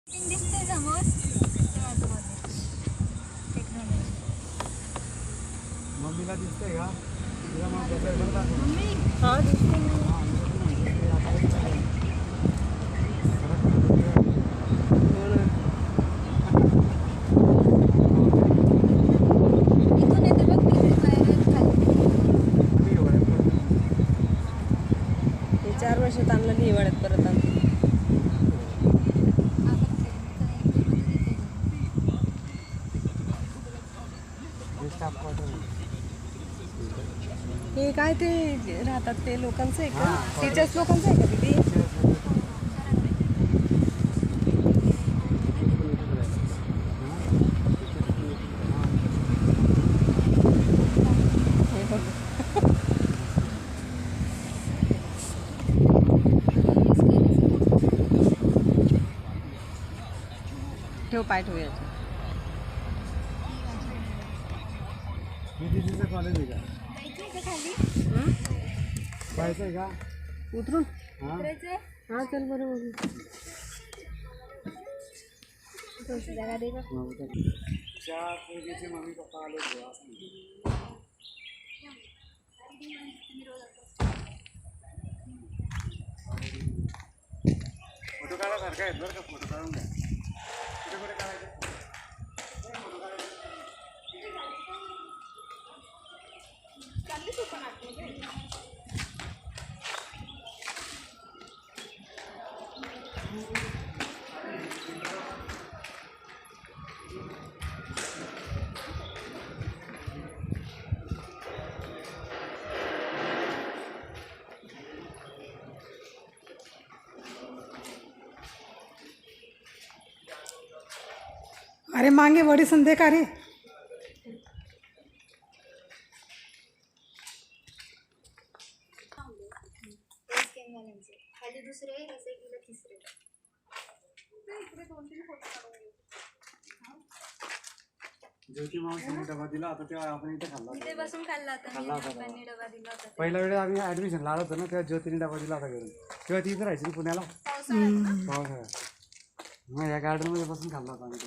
दिसते समोर टेक्नॉलॉजी. मम्मीला दिसतंय का? तिला मग कसं बरं दाखव. मम्मी हा दिसते ना. हो ना. इथून येते बघ तिकडे बाहेर खाली. हे 4 वर्षात आणलं नाही हिवाळ्यात परत आणतो. हे काय ते राहतात ते लोकांचं आहे का? टीचर्स लोकांचं आहे का दीदी? हे बघ. ठेव पाय ठेव याचं. दीदीचं कॉलेज आहे का? खाली जायचंय का? उतरून हां हा चल बरं बघू. जगा दे बघ. त्या पोरीचे मम्मी पप्पा आले बुवा असं म्हणते. फोटो काढायसारखं आहेत बरं का, फोटो काढून घ्या. कुठे कुठे काढायचे? अरे मांगे वड़ी संदे का रे. खाली दुसरे असे गेलं तिसरे. ज्योती मावशीने डबा दिला होता तेव्हा आपण इथे खाल्ला इथे होता. बसून खाल्ला होता खाल्ला होता पप्पांनी डबा दिला होता. पहिल्या वेळेस आम्ही ॲडमिशनला आलो होतो ना, तेव्हा ज्योतीने डबा दिला होता घरून. तेव्हा ती इथे राहायची ना पुण्याला पावसाळ्यात ना? पावसाळ्यात. मग या गार्डनमध्ये बसून खाल्ला होता आम्ही.